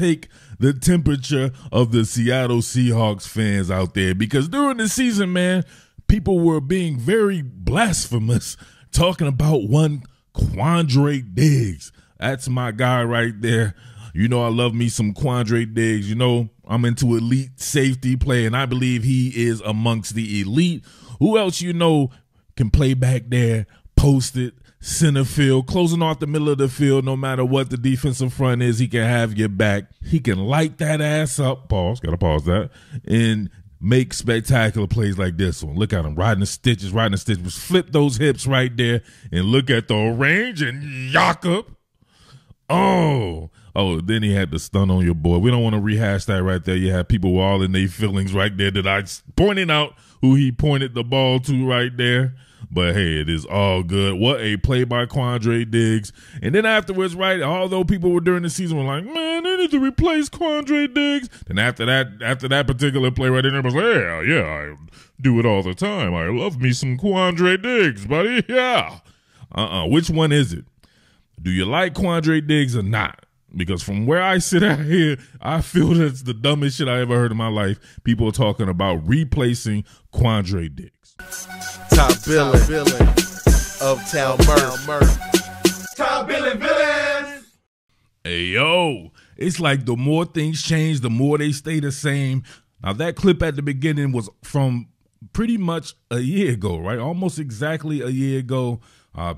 take the temperature of the Seattle Seahawks fans out there, because during the season, man, people were being very blasphemous talking about one Quandre Diggs. That's my guy right there. You know I love me some Quandre Diggs. You know I'm into elite safety play, and I believe he is amongst the elite. Who else you know can play back there, post it, center field, closing off the middle of the field, no matter what the defensive front is, he can have your back. He can light that ass up, gotta pause that, and make spectacular plays like this one. Look at him riding the stitches, flip those hips right there, and look at the range and yak up. Oh, then he had the stun on your boy. We don't want to rehash that right there. You had people all in their feelings right there that I pointed out who he pointed the ball to right there. But, hey, it is all good. What a play by Quandre Diggs. And then afterwards, right, although people were during the season were like, man, they need to replace Quandre Diggs. Then after that particular play right there, everybody was like, yeah, I do it all the time. I love me some Quandre Diggs, buddy. Yeah. Which one is it? Do you like Quandre Diggs or not? Because from where I sit out here, I feel that's the dumbest shit I ever heard in my life. People are talking about replacing Quandre Diggs. Top Billin, Uptown Murf. Top Billin. Hey, yo, it's like the more things change, the more they stay the same. Now, that clip at the beginning was from pretty much a year ago, right? Almost exactly a year ago.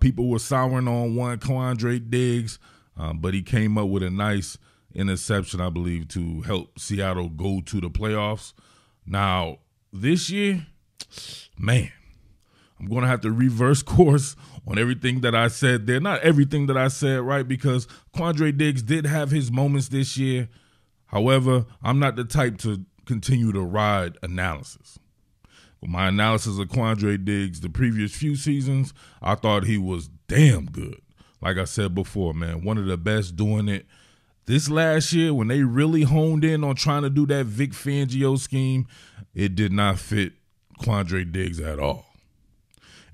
People were souring on one Quandre Diggs, but he came up with a nice interception, I believe, to help Seattle go to the playoffs. Now, this year, man, I'm going to have to reverse course on everything that I said there. Not everything that I said, right, because Quandre Diggs did have his moments this year. However, I'm not the type to continue to ride analysis. With my analysis of Quandre Diggs the previous few seasons, I thought he was damn good. Like I said before, man, one of the best doing it. This last year, when they really honed in on trying to do that Vic Fangio scheme, it did not fit Quandre Diggs at all.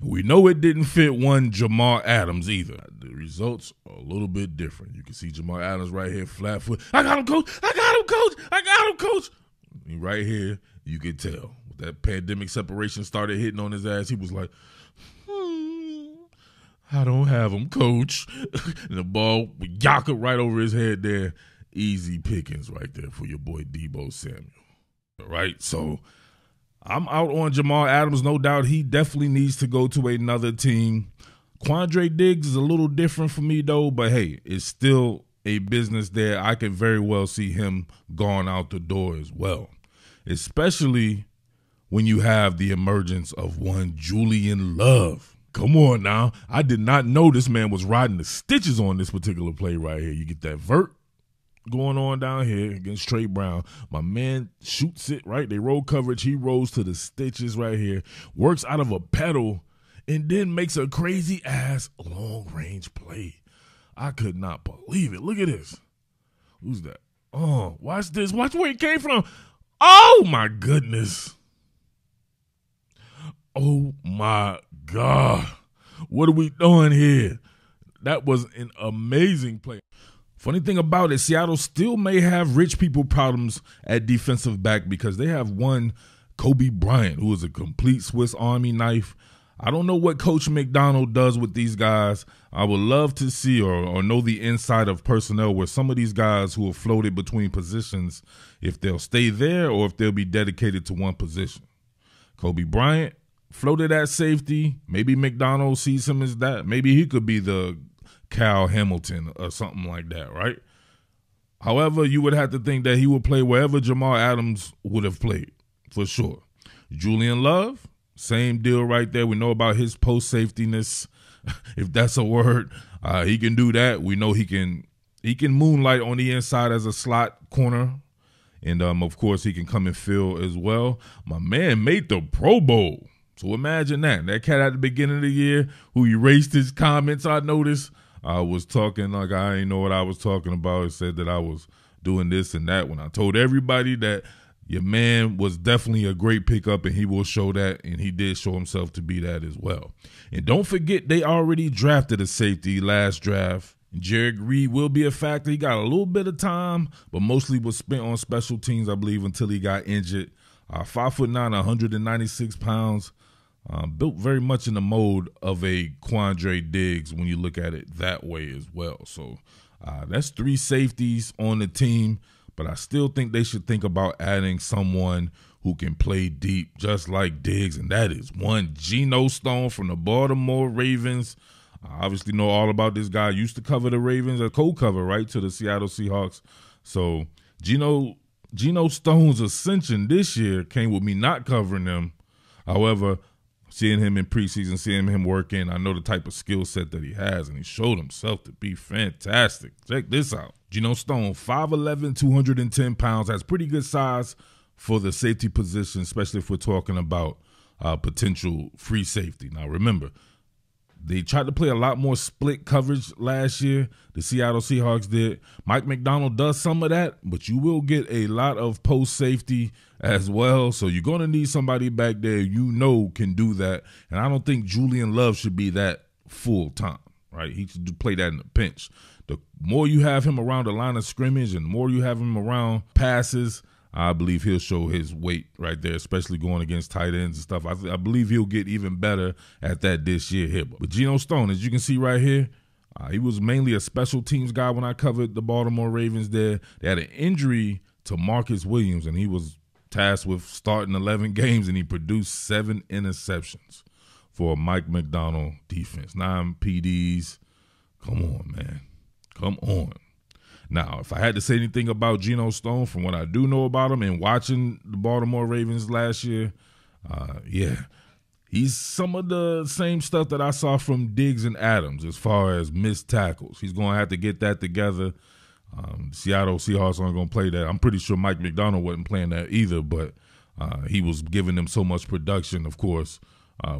And we know it didn't fit one Jamal Adams either. The results are a little bit different. You can see Jamal Adams right here, flat foot. I got him, coach. I got him, coach. I got him, coach. And right here, you could tell. When that pandemic separation started hitting on his ass, he was like, I don't have him, coach. And the ball would yak up right over his head there. Easy pickings right there for your boy Debo Samuel. Right? So I'm out on Jamal Adams. No doubt he definitely needs to go to another team. Quandre Diggs is a little different for me, though. But, hey, it's still a business there. I can very well see him going out the door as well, especially when you have the emergence of one Julian Love. Come on now. I did not know this man was riding the stitches on this particular play right here. You get that vert going on down here against Trey Brown. My man shoots it, right? They roll coverage. He rolls to the stitches right here, works out of a pedal, and then makes a crazy-ass long-range play. I could not believe it. Look at this. Who's that? Oh, watch this. Watch where it came from. Oh, my goodness. Oh, my God. What are we doing here? That was an amazing play. Funny thing about it, Seattle still may have rich people problems at defensive back because they have one Kobe Bryant, who is a complete Swiss Army knife. I don't know what Coach McDonald does with these guys. I would love to see or know the inside of personnel where some of these guys who are floated between positions, if they'll stay there or if they'll be dedicated to one position. Kobe Bryant floated at safety. Maybe McDonald sees him as that. Maybe he could be the Cal Hamilton or something like that, right? However, you would have to think that he would play wherever Jamal Adams would have played, for sure. Julian Love, same deal right there. We know about his post-safetyness, if that's a word. He can do that. We know he can moonlight on the inside as a slot corner. And, of course, he can come and fill as well. My man made the Pro Bowl. So imagine that. That cat at the beginning of the year who erased his comments, I noticed, was talking like I didn't know what I was talking about. He said that I was doing this and that when I told everybody that your man was definitely a great pickup and he will show that, and he did show himself to be that as well. And don't forget, they already drafted a safety last draft Jared Reed will be a factor. He got a little bit of time, but mostly was spent on special teams, I believe, until he got injured. 5'9", 196 pounds. Built very much in the mode of a Quandre Diggs when you look at it that way as well. So that's 3 safeties on the team, but I still think they should think about adding someone who can play deep just like Diggs, and that is one Geno Stone from the Baltimore Ravens. I obviously know all about this guy. Used to cover the Ravens, a co-cover, right, to the Seattle Seahawks. So Geno Stone's ascension this year came with me not covering them. However, seeing him in preseason, seeing him working, I know the type of skill set that he has, and he showed himself to be fantastic. Check this out. Geno Stone, 5'11", 210 pounds, has pretty good size for the safety position, especially if we're talking about potential free safety. Now, remember, they tried to play a lot more split coverage last year. The Seattle Seahawks did. Mike McDonald does some of that, but you will get a lot of post safety as well. So you're going to need somebody back there can do that. And I don't think Julian Love should be that full time, right? He should play that in the pinch. The more you have him around the line of scrimmage and the more you have him around passes, I believe he'll show his weight right there, especially going against tight ends and stuff. I believe he'll get even better at that this year here. But Geno Stone, as you can see right here, he was mainly a special teams guy when I covered the Baltimore Ravens there. They had an injury to Marcus Williams, and he was tasked with starting 11 games, and he produced 7 interceptions for a Mike McDonald defense. 9 PDs. Come on, man. Come on. Now, if I had to say anything about Geno Stone from what I do know about him and watching the Baltimore Ravens last year, he's some of the same stuff that I saw from Diggs and Adams as far as missed tackles. He's going to have to get that together. Seattle Seahawks aren't going to play that. I'm pretty sure Mike McDonald wasn't playing that either, but he was giving them so much production, of course,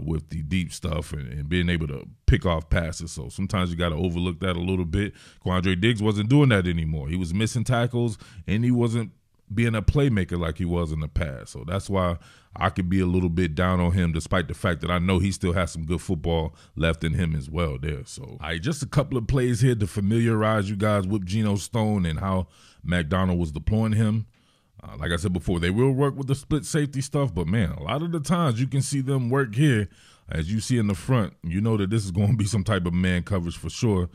with the deep stuff and being able to pick off passes. So sometimes you got to overlook that a little bit. Quandre Diggs wasn't doing that anymore. He was missing tackles, and he wasn't being a playmaker like he was in the past. So that's why I could be a little bit down on him, despite the fact that I know he still has some good football left in him as well there. So, all right, just a couple of plays here to familiarize you guys with Geno Stone and how McDonald was deploying him. Like I said before, they will work with the split safety stuff, but, man, a lot of the times you can see them work here. As you see in the front, you know that this is going to be some type of man coverage for sure.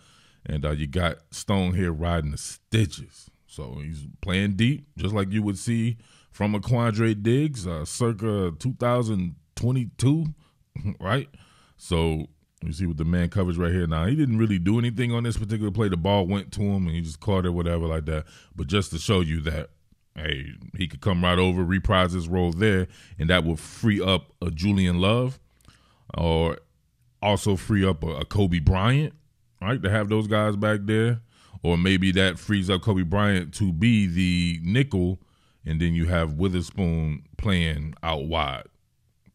And you got Stone here riding the stitches. So he's playing deep, just like you would see from a Quandre Diggs, circa 2022, right? So you see with the man coverage right here. Now, he didn't really do anything on this particular play. The ball went to him, and he just caught it, whatever like that. But just to show you that, hey, he could come right over, reprise his role there, and that would free up a Julian Love or also free up a Kobe Bryant, right, to have those guys back there. Or maybe that frees up Kobe Bryant to be the nickel, and then you have Witherspoon playing out wide.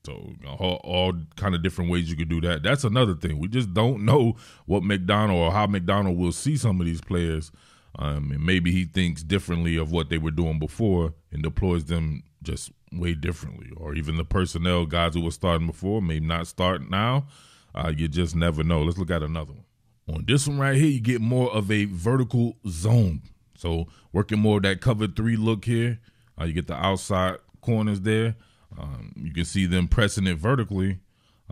So all kind of different ways you could do that. That's another thing. We just don't know what McDonald or how McDonald will see some of these players. And maybe he thinks differently of what they were doing before and deploys them just way differently. Or even the personnel guys who were starting before may not start now. You just never know. Let's look at another one. On this one right here, you get more of a vertical zone. So working more of that cover 3 look here. You get the outside corners there. You can see them pressing it vertically,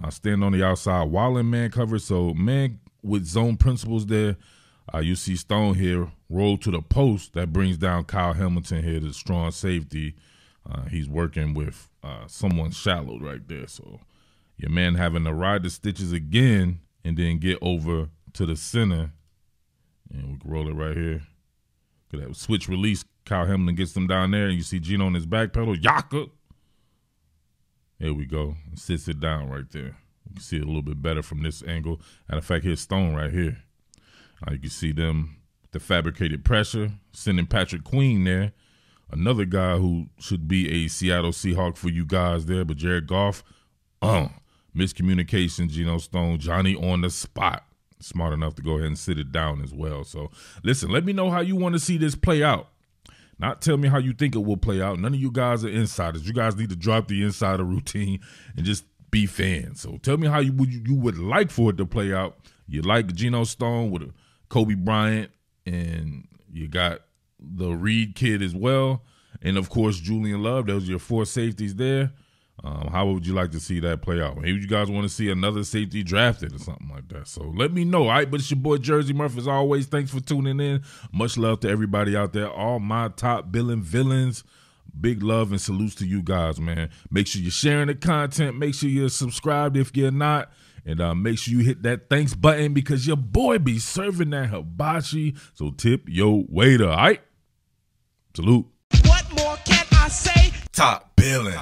stand on the outside while in man coverage. So man with zone principles there. You see Stone here roll to the post. That brings down Kyle Hamilton here, the strong safety. He's working with someone shallow right there. So your man having to ride the stitches again and then get over to the center, and we can roll it right here. Look at that switch release. Kyle Hamilton gets them down there, and you see Geno on his back pedal. Yaka. There we go. Sits it down right there. You can see it a little bit better from this angle. Matter of fact, here's Stone right here. You can see them, the fabricated pressure, sending Patrick Queen there. Another guy who should be a Seattle Seahawk for you guys there, but Jared Goff, miscommunication, Geno Stone, Johnny on the spot. Smart enough to go ahead and sit it down as well. So, listen, let me know how you want to see this play out. Not tell me how you think it will play out. None of you guys are insiders. You guys need to drop the insider routine and just be fans. So, tell me how you would like for it to play out. You like Geno Stone with a Kobe Bryant, and you got the Reed kid as well. And, of course, Julian Love. Those are your 4 safeties there. How would you like to see that play out? Maybe you guys want to see another safety drafted or something like that. So let me know, all right? But it's your boy Jersey Murf as always. Thanks for tuning in. Much love to everybody out there. All my top Billin villains. Big love and salutes to you guys, man. Make sure you're sharing the content. Make sure you're subscribed if you're not. And make sure you hit that thanks button because your boy be serving that hibachi. So tip your waiter, all right? Salute. What more can I say? Top Billin.